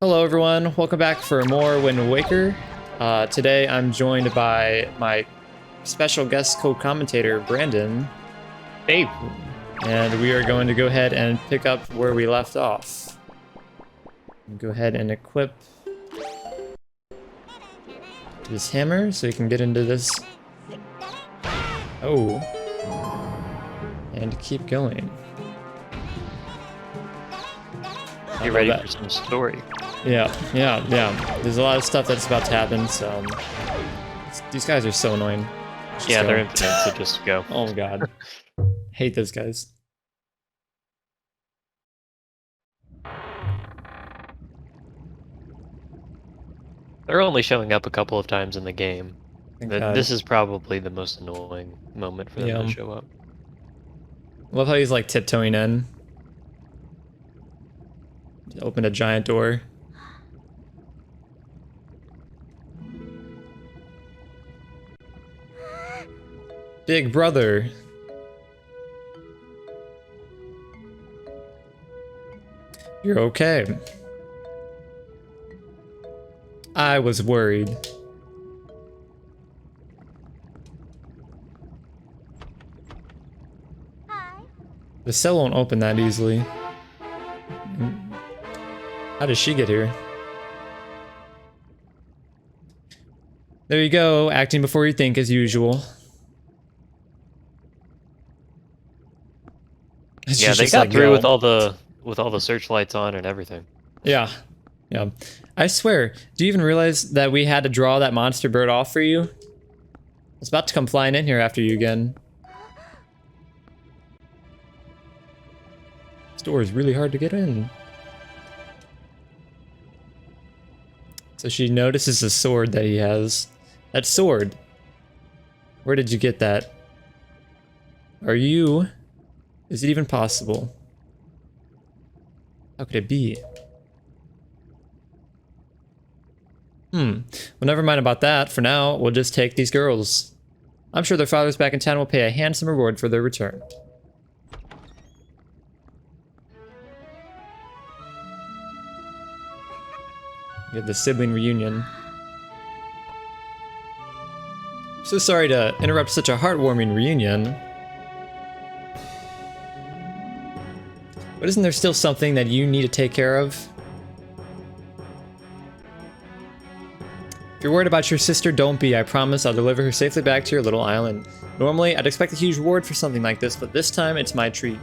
Hello everyone, welcome back for more Wind Waker. Today I'm joined by my special guest co-commentator, Brandon. Hey. And we are going to go ahead and pick up where we left off. Go ahead and equip this hammer so we can get into this. Oh. And keep going. Get ready for some story. Yeah. There's a lot of stuff that's about to happen, so these guys are so annoying. Yeah, they're infinite, so just go. Oh my god. Hate those guys. They're only showing up a couple of times in the game. God. This is probably the most annoying moment for them to show up. Love how he's like tiptoeing in. Opened a giant door. Big brother. You're okay. I was worried. Hi. The cell won't open that easily. How does she get here? There you go, acting before you think as usual. Yeah, they got through with all the searchlights on and everything. Yeah. I swear, do you even realize that we had to draw that monster bird off for you? It's about to come flying in here after you again. This door is really hard to get in. So she notices the sword that he has. That sword. Where did you get that? Are you... Is it even possible? How could it be? Well, never mind about that. For now, we'll just take these girls. I'm sure their fathers back in town will pay a handsome reward for their return. You have the sibling reunion. So sorry to interrupt such a heartwarming reunion. But isn't there still something that you need to take care of? If you're worried about your sister, don't be. I promise I'll deliver her safely back to your little island. Normally, I'd expect a huge reward for something like this, but this time it's my treat.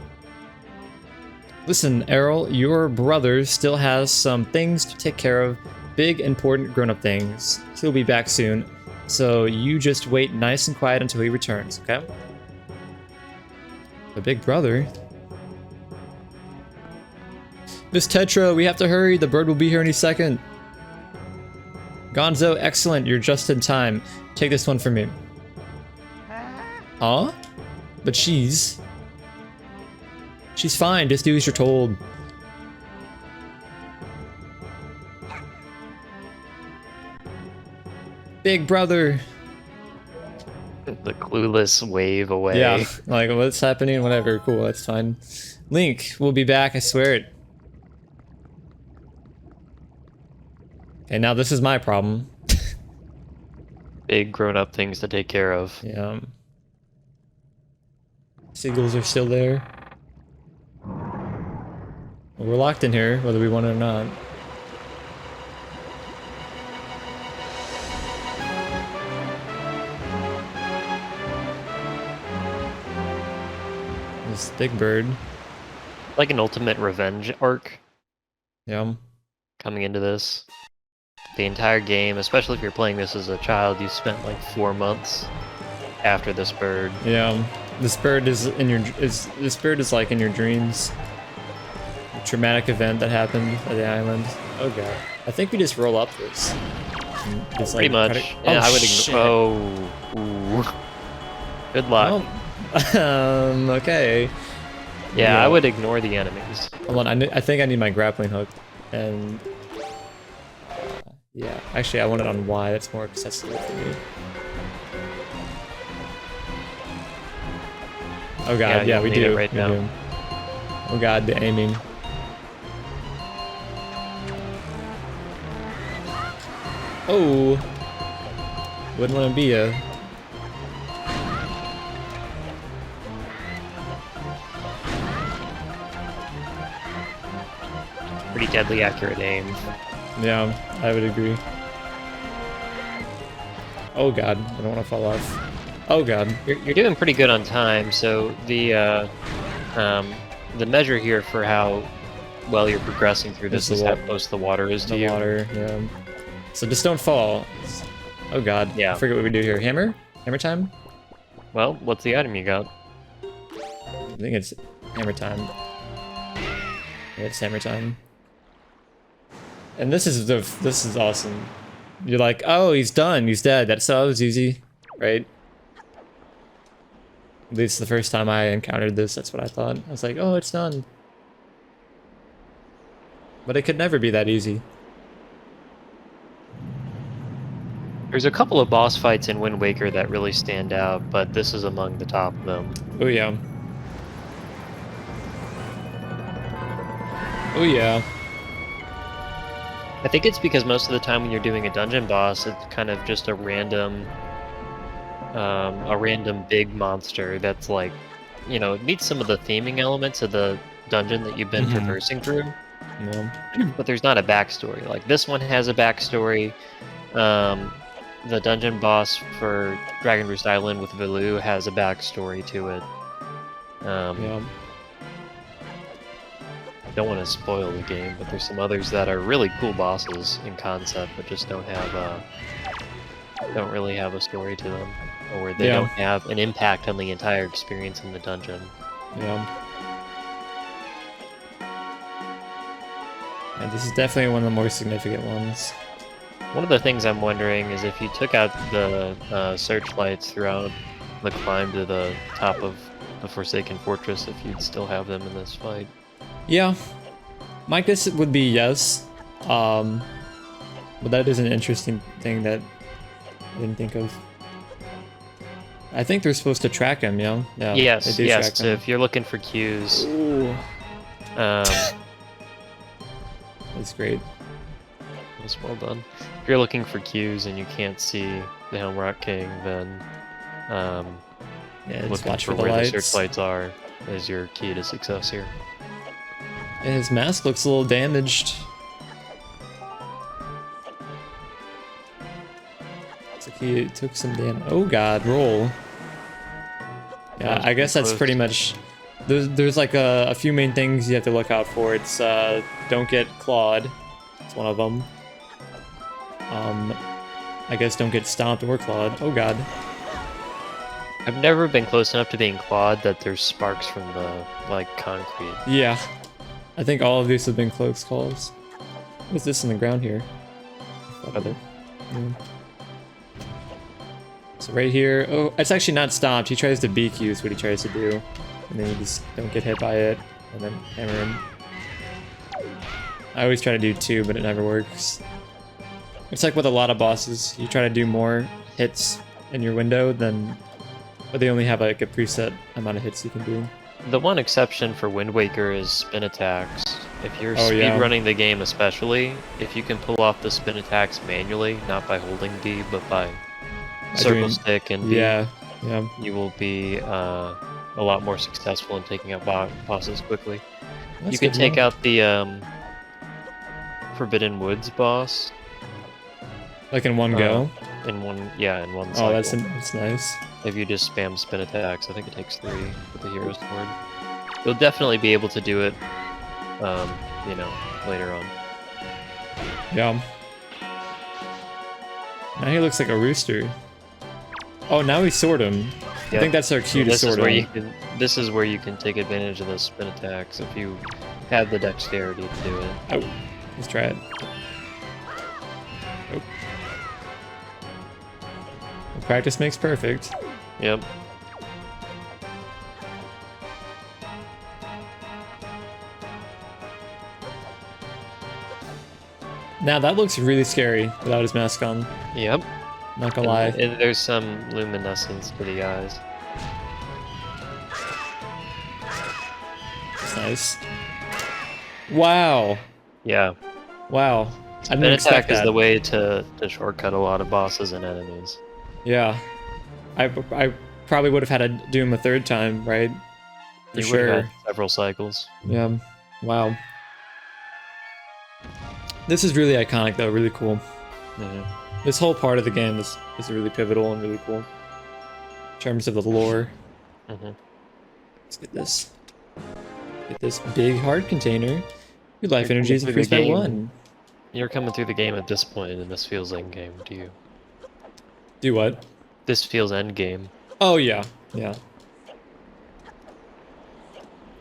Listen, Errol, your brother still has some things to take care of. Big, important, grown-up things. He'll be back soon, so you just wait nice and quiet until he returns, okay? The big brother? Miss Tetra, we have to hurry. The bird will be here any second. Gonzo, excellent. You're just in time. Take this one from me. Huh? But she's fine. Just do as you're told. Big brother. The clueless wave away. Yeah, like what's happening? Whatever. Cool, that's fine. Link, we'll be back. I swear it. Okay, now this is my problem. Big grown-up things to take care of. Yeah. Seagulls are still there. Well, we're locked in here, whether we want it or not. This big bird. Like an ultimate revenge arc Yeah. coming into this. The entire game, especially if you're playing this as a child, you spent like 4 months after this bird. Yeah. This bird is in your this bird is like in your dreams. A traumatic event that happened at the island. Oh god. I think we just roll up this. Just, Pretty much. Yeah, I would shit. Ooh. Good luck. Well, okay. Yeah, I would ignore the enemies. Hold on, I think I need my grappling hook. And... yeah, actually I want it on Y, that's more accessible for me. Oh god, yeah, we do. Right we now. do. Oh god, the aiming. Oh! Wouldn't want to be a... Pretty deadly accurate aim. Yeah, I would agree. Oh god, I don't want to fall off. Oh god. You're doing pretty good on time, so the measure here for how well you're progressing through this Is is the how close the water is to The you. water, yeah. So just don't fall. Oh god. Yeah. I forget what we do here. Hammer? Hammer time? Well, what's the item you got? I think it's hammer time. Yeah, it's hammer time. And this is awesome. You're like, oh, he's done. He's dead. That was easy, right? At least the first time I encountered this, that's what I thought. I was like, oh, it's done. But it could never be that easy. There's a couple of boss fights in Wind Waker that really stand out, but this is among the top of them. Oh yeah. Oh yeah. I think it's because most of the time when you're doing a dungeon boss, it's kind of just a random big monster that's like, you know, it meets some of the theming elements of the dungeon that you've been Mhm. traversing through, Yeah. but there's not a backstory. Like this one has a backstory. The dungeon boss for Dragon Roost Island with Villu has a backstory to it. Yeah. I don't want to spoil the game, but there's some others that are really cool bosses in concept, but just don't really have a story to them, or where they Yeah. don't have an impact on the entire experience in the dungeon. Yeah. And this is definitely one of the more significant ones. One of the things I'm wondering is if you took out the searchlights throughout the climb to the top of the Forsaken Fortress, if you'd still have them in this fight. Yeah. My guess would be yes. But that is an interesting thing that I didn't think of. I think they're supposed to track him, yeah? Yeah. Yes, they do yes. track So him. if you're looking for cues, Ooh. that's That's great. well done. If you're looking for cues and you can't see the Helmrock King, then Yeah, just looking watch for for the where lights. the searchlights are is your key to success here. And his mask looks a little damaged. Looks like he took some damage. Oh god, roll. Yeah, was I guess pretty that's close. pretty much... There's like a few main things you have to look out for. It's don't get clawed. It's one of them. I guess don't get stomped or clawed. Oh god. I've never been close enough to being clawed that there's sparks from the like concrete. Yeah. I think all of these have been close calls. What's this in the ground here? Feather. Yeah. So right here, oh, it's actually not stopped. He tries to beak you is what he tries to do. And then you just don't get hit by it, and then hammer him. I always try to do 2, but it never works. It's like with a lot of bosses, you try to do more hits in your window than... But they only have like a preset amount of hits you can do. The one exception for Wind Waker is spin attacks. If you're Oh, yeah. speedrunning the game especially, if you can pull off the spin attacks manually, not by holding D, but by circle doing- stick and B, Yeah, yeah. you will be a lot more successful in taking out bosses quickly. That's You can good to take know. out the Forbidden Woods boss Like in one go. in one Oh, cycle. that's nice. If you just spam spin attacks, I think it takes 3 with the Hero's Sword. You'll definitely be able to do it, you know, later on. Yeah. Now he looks like a rooster. Oh, now we sword him. I Yep. think that's our cue to This is sword where him. this is where you can take advantage of the spin attacks if you have the dexterity to do it. Oh, let's try it. Oh. Well, practice makes perfect. Yep. Now that looks really scary without his mask on. Yep. Not gonna lie. And there's some luminescence to the eyes. It's nice. Wow. Yeah. Wow. I didn't An expect attack is that. the way to shortcut a lot of bosses and enemies. Yeah. I probably would have had to do him a third time, right? For You would have sure. had several cycles. Yeah. Wow. This is really iconic though, really cool. Yeah. This whole part of the game is really pivotal and really cool. In terms of the lore. Mm-hmm. Let's get this. Get this big heart container. Your life You're energy is coming through increased the by game. 1. You're coming through the game at this point, and this feels endgame to you. Do what? This feels endgame. Oh yeah. Yeah.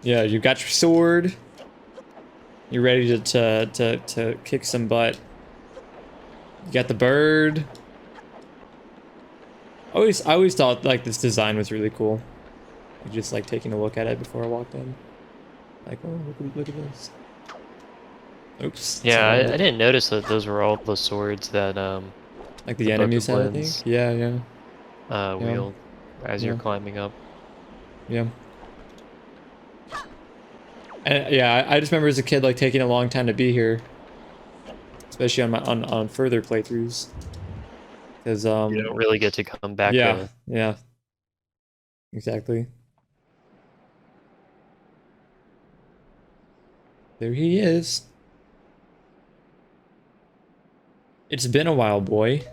Yeah, you got your sword. You're ready to kick some butt. You got the bird. I always thought like this design was really cool. Just like taking a look at it before I walked in. Like, oh, look at this. Oops. Yeah, sorry. I didn't notice that those were all the swords that Like the the enemies Book had, of I think. Winds. Yeah, yeah, wield as you're Yeah. climbing up. yeah. And yeah, I just remember as a kid like taking a long time to be here, especially on my on further playthroughs. Because You don't really get to come back. yeah, yeah, exactly. There he is. It's been a while, boy.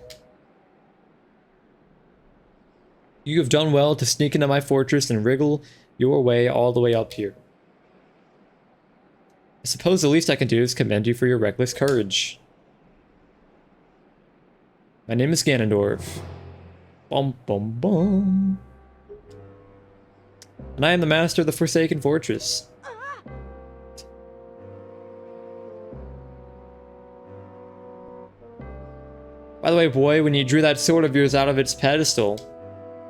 You have done well to sneak into my fortress and wriggle your way all the way up here. I suppose the least I can do is commend you for your reckless courage. My name is Ganondorf. Bum bum bum. And I am the master of the Forsaken Fortress. By the way, boy, when you drew that sword of yours out of its pedestal,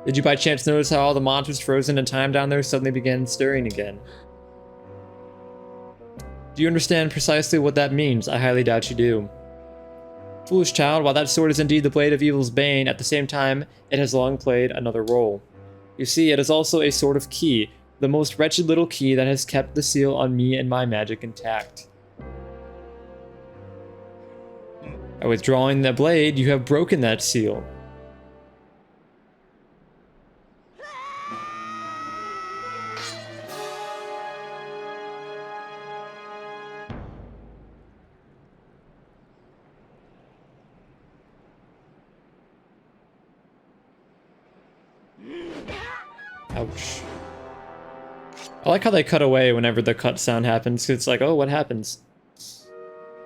did you by chance notice how all the monsters frozen in time down there suddenly began stirring again? Do you understand precisely what that means? I highly doubt you do. Foolish child, while that sword is indeed the blade of evil's bane, at the same time, it has long played another role. You see, it is also a sort of key, the most wretched little key that has kept the seal on me and my magic intact. By withdrawing the blade, you have broken that seal. Ouch. I like how they cut away whenever the cut sound happens, 'cause it's like, oh, what happens?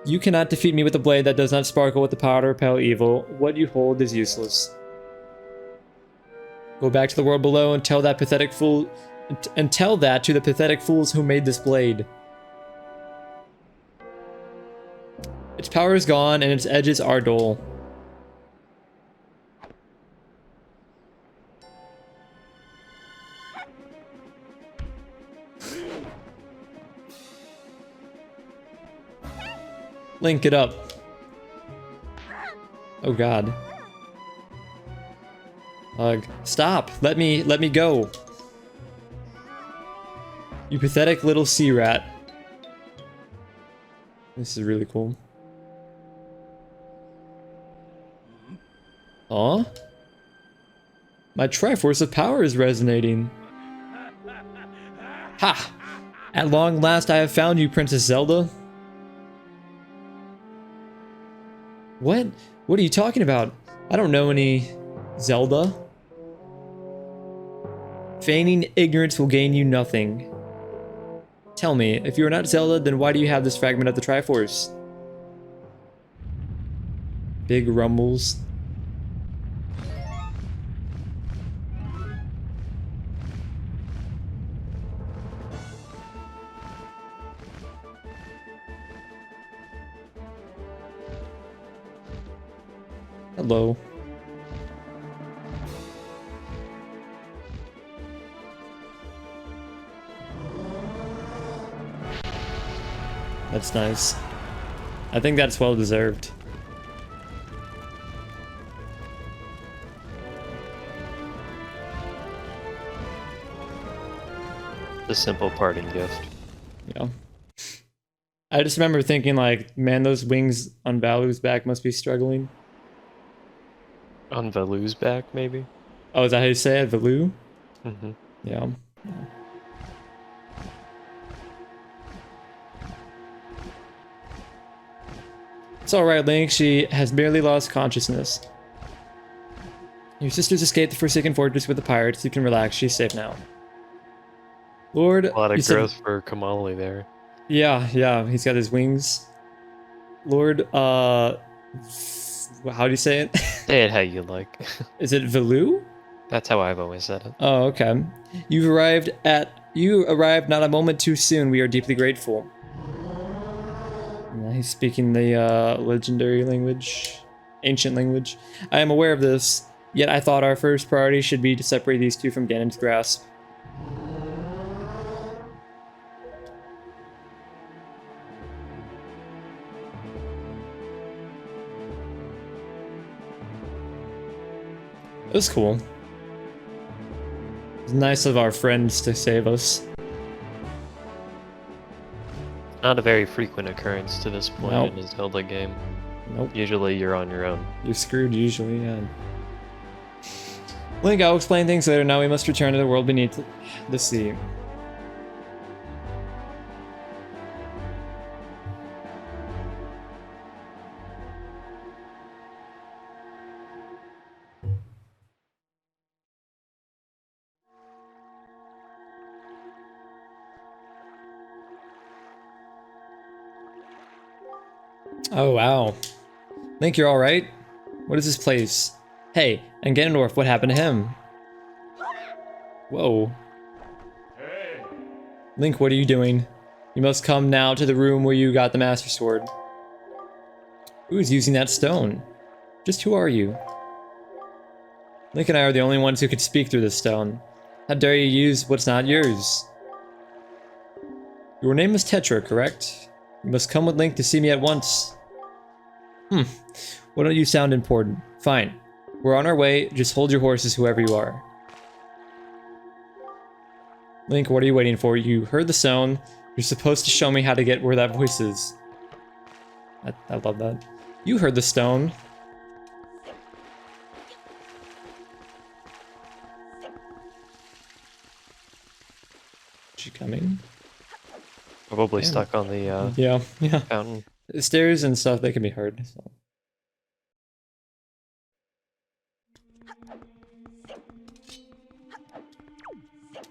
You cannot defeat me with a blade that does not sparkle with the power to repel evil. What you hold is useless. Go back to the world below and tell that pathetic fool, and tell that to the pathetic fools who made this blade. Its power is gone and its edges are dull. Link it up. Oh god. Stop. Let me go. You pathetic little sea rat. This is really cool. Aw? My Triforce of Power is resonating. Ha! At long last I have found you, Princess Zelda. What? What are you talking about? I don't know any Zelda. Feigning ignorance will gain you nothing. Tell me, if you are not Zelda, then why do you have this fragment of the Triforce? Big rumbles. Hello. That's nice. I think that's well deserved. The simple parting gift. Yeah. I just remember thinking like, man, those wings on Valu's back must be struggling. On Valu's back, maybe? Oh, is that how you say it? Valu? Mm-hmm. Yeah. It's alright, Link. She has barely lost consciousness. Your sisters escaped the Forsaken Fortress with the pirates. You can relax. She's safe now. Lord, A lot you of said- growth for Kamali there. Yeah, he's got his wings. Lord, how do you say it? Say it how you like. Is it Valu? That's how I've always said it. Oh, okay. You arrived not a moment too soon. We are deeply grateful. He's speaking the legendary language, ancient language. I am aware of this, yet I thought our first priority should be to separate these two from Ganon's grasp. It was cool. It's nice of our friends to save us. Not a very frequent occurrence to this point Nope. in a Zelda game. Nope. Usually you're on your own. You're screwed usually, yeah. Link, I'll explain things later. Now we must return to the world beneath the sea. Oh, wow. Link, you're alright? What is this place? Hey, and Ganondorf, what happened to him? Whoa. Link, what are you doing? You must come now to the room where you got the Master Sword. Who's using that stone? Just who are you? Link and I are the only ones who could speak through this stone. How dare you use what's not yours? Your name is Tetra, correct? You must come with Link to see me at once. Why don't you sound important? Fine. We're on our way. Just hold your horses, whoever you are. Link, what are you waiting for? You heard the sound. You're supposed to show me how to get where that voice is. I love that. You heard the stone. Is she coming? Probably Damn. stuck on the Yeah. fountain. The stairs and stuff, they can be heard. So.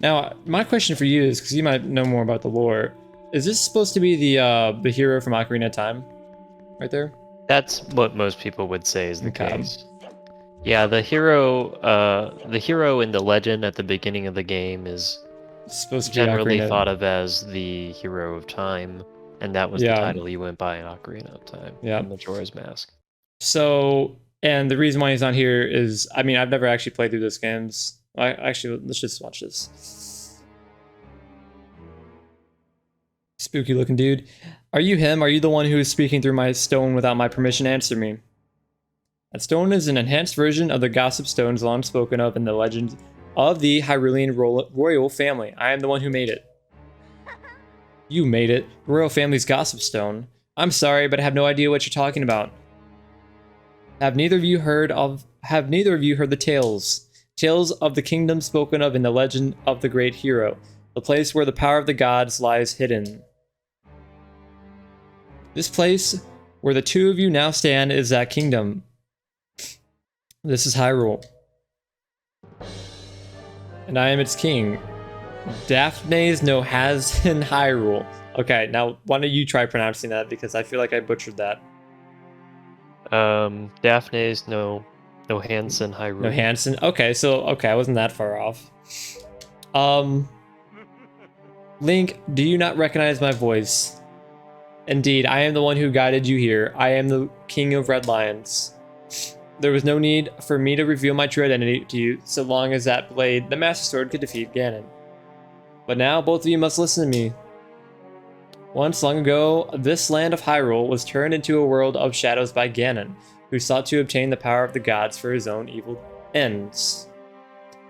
Now, my question for you is, because you might know more about the lore, is this supposed to be the hero from Ocarina of Time? Right there? That's what most people would say is the Okay. case. Yeah, the hero in the legend at the beginning of the game is It's supposed to be generally Ocarina. thought of as the hero of time, and that was Yeah. the title he went by in Ocarina of Time. Yeah. in Majora's Mask. So, and the reason why he's not here is, I mean, I've never actually played through those games. Actually, let's just watch this. Spooky looking dude. Are you him? Are you the one who is speaking through my stone without my permission? Answer me. That stone is an enhanced version of the gossip stones long spoken of in the legend of the Hyrulean royal family. I am the one who made it. You made it. The royal family's gossip stone. I'm sorry, but I have no idea what you're talking about. Have neither of you heard the tales? Tales of the kingdom spoken of in the legend of the great hero, the place where the power of the gods lies hidden. This place where the two of you now stand is that kingdom. This is Hyrule. And I am its king. Daphne's no has in Hyrule. Okay, now why don't you try pronouncing that, because I feel like I butchered that. Daphne's no Hansen Hyrule. No Hansen. Okay, I wasn't that far off. Link, do you not recognize my voice? Indeed, I am the one who guided you here. I am the King of Red Lions. There was no need for me to reveal my true identity to you, so long as that blade, the Master Sword, could defeat Ganon. But now, both of you must listen to me. Once, long ago, this land of Hyrule was turned into a world of shadows by Ganon, who sought to obtain the power of the gods for his own evil ends.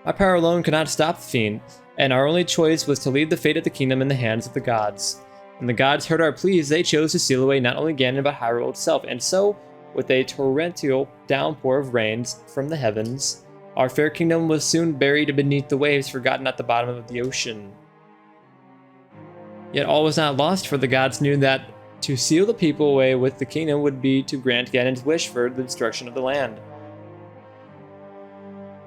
My power alone could not stop the fiend, and our only choice was to leave the fate of the kingdom in the hands of the gods. When the gods heard our pleas, they chose to seal away not only Ganon but Hyrule itself, and so, with a torrential downpour of rains from the heavens, our fair kingdom was soon buried beneath the waves, forgotten at the bottom of the ocean. Yet all was not lost, for the gods knew that to seal the people away with the kingdom would be to grant Ganon's wish for the destruction of the land.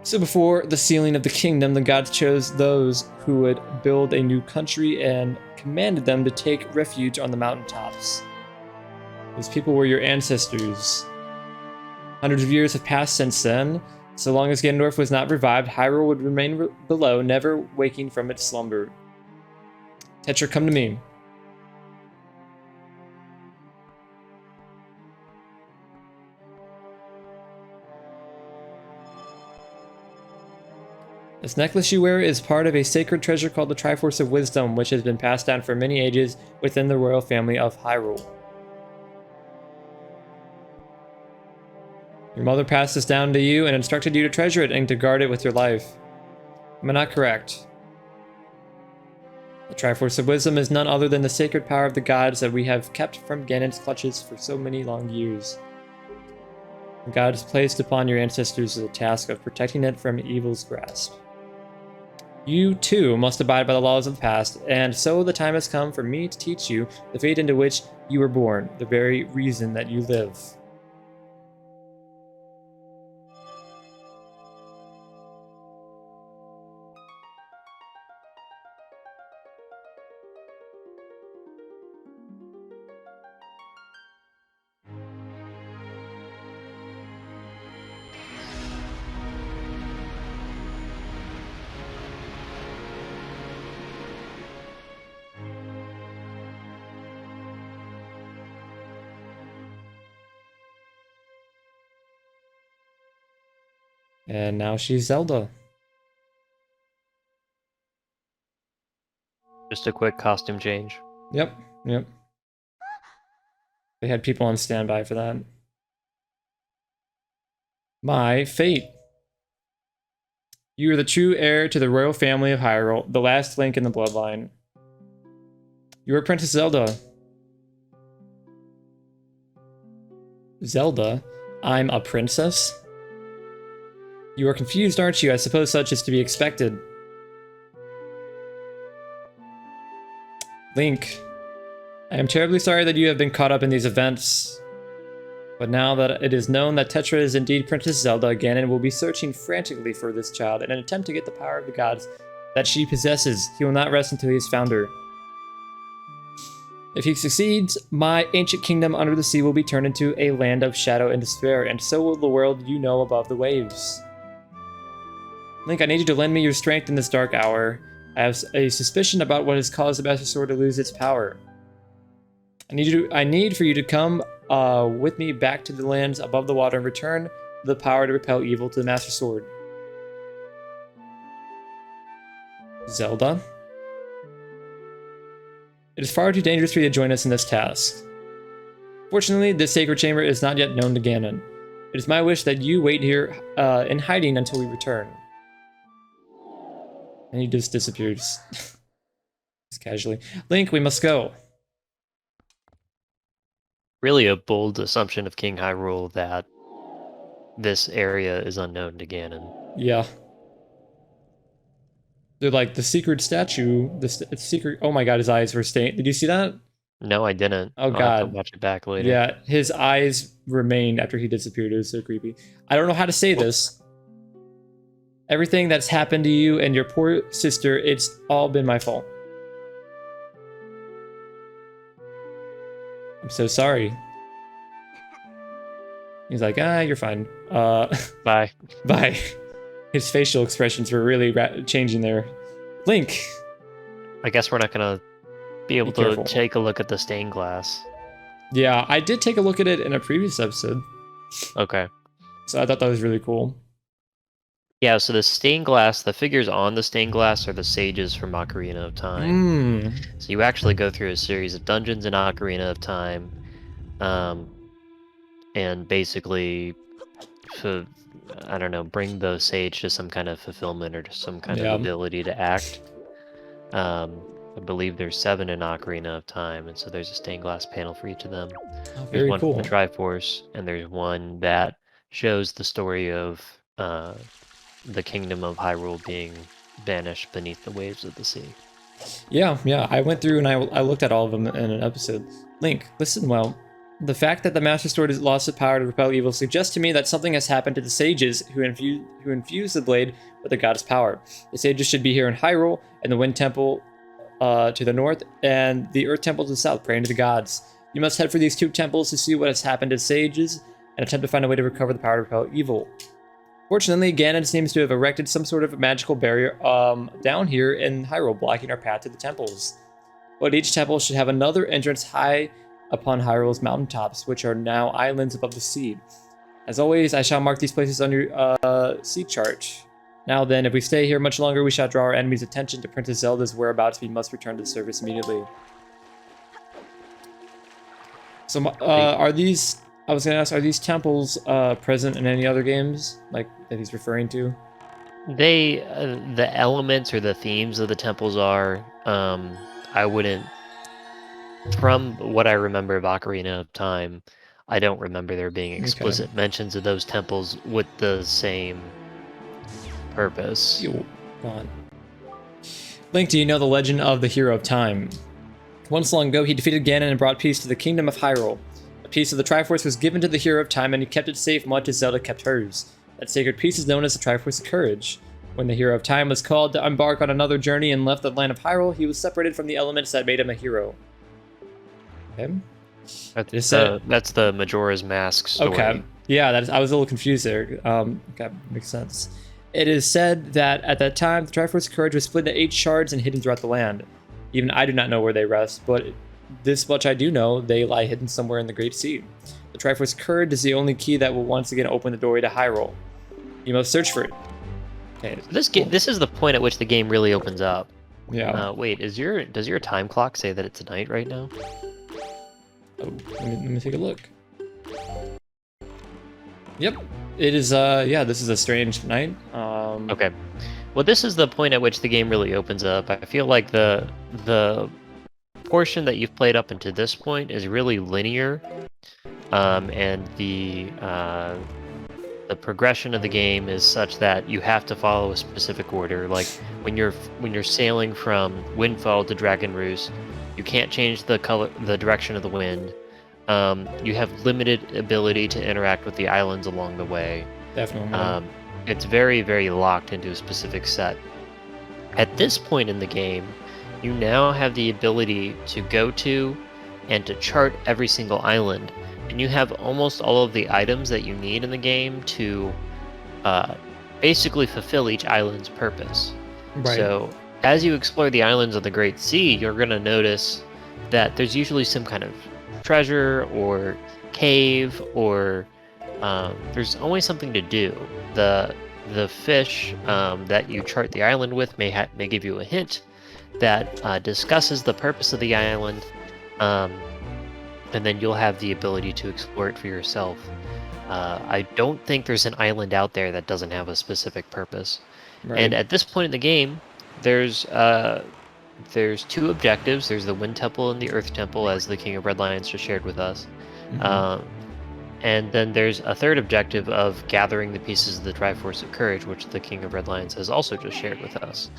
So before the sealing of the kingdom, the gods chose those who would build a new country and commanded them to take refuge on the mountaintops. These people were your ancestors. Hundreds of years have passed since then. So long as Ganondorf was not revived, Hyrule would remain below, never waking from its slumber. Tetra, come to me. This necklace you wear is part of a sacred treasure called the Triforce of Wisdom, which has been passed down for many ages within the royal family of Hyrule. Your mother passed this down to you and instructed you to treasure it and to guard it with your life. Am I not correct? The Triforce of Wisdom is none other than the sacred power of the gods that we have kept from Ganon's clutches for so many long years. The gods placed upon your ancestors the task of protecting it from evil's grasp. You, too, must abide by the laws of the past, and so the time has come for me to teach you the fate into which you were born, the very reason that you live. And now she's Zelda. Just a quick costume change. Yep. They had people on standby for that. My fate. You are the true heir to the royal family of Hyrule, the last link in the bloodline. You are Princess Zelda. Zelda? I'm a princess? You are confused, aren't you? I suppose such is to be expected. Link, I am terribly sorry that you have been caught up in these events. But now that it is known that Tetra is indeed Princess Zelda, Ganon will be searching frantically for this child in an attempt to get the power of the gods that she possesses. He will not rest until he has found her. If he succeeds, my ancient kingdom under the sea will be turned into a land of shadow and despair, and so will the world you know above the waves. Link, I need you to lend me your strength in this dark hour. I have a suspicion about what has caused the Master Sword to lose its power. I need for you to come with me back to the lands above the water and return the power to repel evil to the Master Sword. Zelda? It is far too dangerous for you to join us in this task. Fortunately, this sacred chamber is not yet known to Ganon. It is my wish that you wait here in hiding until we return. And he just disappears. Just casually. Link, we must go. Really a bold assumption of King Hyrule that this area is unknown to Ganon. Yeah. They're like the secret statue. Secret. Oh my god, his eyes were stained. Did you see that? No, I didn't. Oh I'll god. have to watch it back later. Yeah, his eyes remained after he disappeared. It was so creepy. I don't know how to say this. Everything that's happened to you and your poor sister, it's all been my fault. I'm so sorry. He's like, you're fine. Bye. Bye. His facial expressions were really changing there. Link! I guess we're not gonna be able careful. to take a look at the stained glass. Yeah, I did take a look at it in a previous episode. Okay. So I thought that was really cool. Yeah, so the stained glass, the figures on the stained glass are the sages from Ocarina of Time. So you actually go through a series of dungeons in Ocarina of Time, and basically, I don't know, bring the sage to some kind of fulfillment or to some kind of ability to act. I believe there's 7 in Ocarina of Time, and so there's a stained glass panel for each of them. Oh, There's very one cool. from the Triforce, and there's one that shows the story of the kingdom of Hyrule being banished beneath the waves of the sea. Yeah, yeah. I went through and I looked at all of them in an episode. Link, listen well. The fact that the Master Sword has lost its power to repel evil suggests to me that something has happened to the sages who infused the blade with the goddess power. The sages should be here in Hyrule, and the Wind Temple to the north, and the Earth Temple to the south, praying to the gods. You must head for these 2 temples to see what has happened to the sages, and attempt to find a way to recover the power to repel evil. Fortunately, Ganon seems to have erected some sort of magical barrier down here in Hyrule, blocking our path to the temples. But each temple should have another entrance high upon Hyrule's mountaintops, which are now islands above the sea. As always, I shall mark these places on your sea chart. Now then, if we stay here much longer, we shall draw our enemy's attention to Princess Zelda's whereabouts. We must return to the surface immediately. So, are these... I was going to ask, are these temples present in any other games, like, that he's referring to? They, the elements or the themes of the temples are, I wouldn't... From what I remember of Ocarina of Time, I don't remember there being explicit mentions of those temples with the same purpose. Go on. Link, do you know the legend of the Hero of Time? Once long ago, he defeated Ganon and brought peace to the kingdom of Hyrule. A piece of the Triforce was given to the Hero of Time, and he kept it safe much as Zelda kept hers. That sacred piece is known as the Triforce of Courage. When the Hero of Time was called to embark on another journey and left the land of Hyrule, he was separated from the elements that made him a hero. Okay. That's the Majora's Mask story. Okay. Yeah, I was a little confused there. Okay, makes sense. It is said that at that time, the Triforce of Courage was split into 8 shards and hidden throughout the land. Even I do not know where they rest, but this much I do know, they lie hidden somewhere in the Great Sea. The Triforce of Courage is the only key that will once again open the doorway to Hyrule. You must search for it. Okay. This is the point at which the game really opens up. Yeah. Wait, does your time clock say that it's night right now? Oh, let me take a look. Yep. It is, yeah, this is a strange night. Okay. Well, this is the point at which the game really opens up. I feel like the portion that you've played up until this point is really linear, and the progression of the game is such that you have to follow a specific order. Like when you're sailing from Windfall to Dragon Roost, you can't change the direction of the wind. You have limited ability to interact with the islands along the way. Definitely. It's very, very locked into a specific set. At this point in the game, you now have the ability to go to and to chart every single island, and you have almost all of the items that you need in the game to basically fulfill each island's purpose. Right. So as you explore the islands of the Great Sea, you're going to notice that there's usually some kind of treasure or cave, or there's always something to do. The fish that you chart the island with may give you a hint that discusses the purpose of the island, and then you'll have the ability to explore it for yourself. I don't think there's an island out there that doesn't have a specific purpose. Right. And at this point in the game, there's 2 objectives. There's the Wind Temple and the Earth Temple, as the King of Red Lions just shared with us. Mm-hmm. And then there's a 3rd objective of gathering the pieces of the Triforce of Courage, which the King of Red Lions has also just shared with us.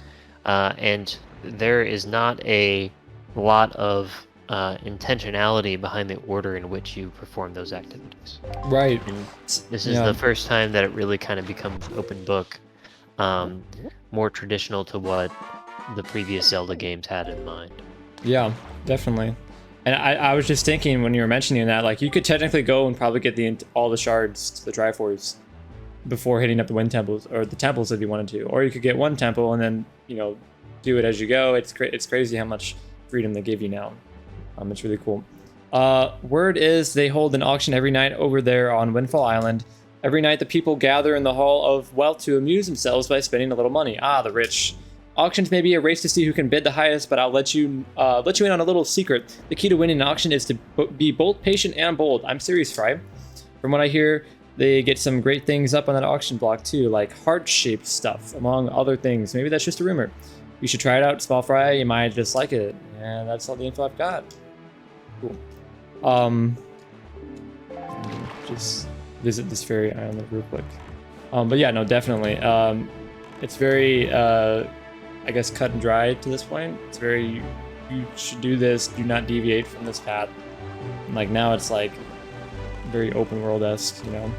And there is not a lot of intentionality behind the order in which you perform those activities. Right. And this is the first time that it really kind of becomes open book, more traditional to what the previous Zelda games had in mind. Yeah, definitely. And I was just thinking when you were mentioning that, like, you could technically go and probably get all the shards to the Triforce before hitting up the Wind Temples, or the temples if you wanted to. Or you could get one temple and then, do it as you go. It's crazy how much freedom they give you now. It's really cool. Word is they hold an auction every night over there on Windfall Island. Every night the people gather in the Hall of Wealth to amuse themselves by spending a little money. Ah, the rich. Auctions may be a race to see who can bid the highest, but I'll let you in on a little secret. The key to winning an auction is to be both patient and bold. I'm serious, Fry. From what I hear, they get some great things up on that auction block too, like heart-shaped stuff, among other things. Maybe that's just a rumor. You should try it out, small fry. You might just like it. And that's all the info I've got. Cool. Just visit this fairy island real quick. But yeah, no, definitely. It's very, I guess, cut and dry to this point. It's very, you should do this. Do not deviate from this path. And like now, it's like very open world-esque, you know.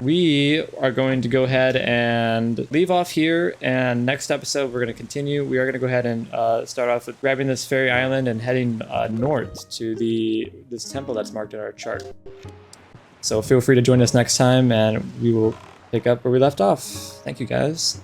We are going to go ahead and leave off here, and next episode we're going to continue. We are going to go ahead and start off with grabbing this fairy island and heading north to this temple that's marked in our chart. So feel free to join us next time, and we will pick up where we left off. Thank you, guys.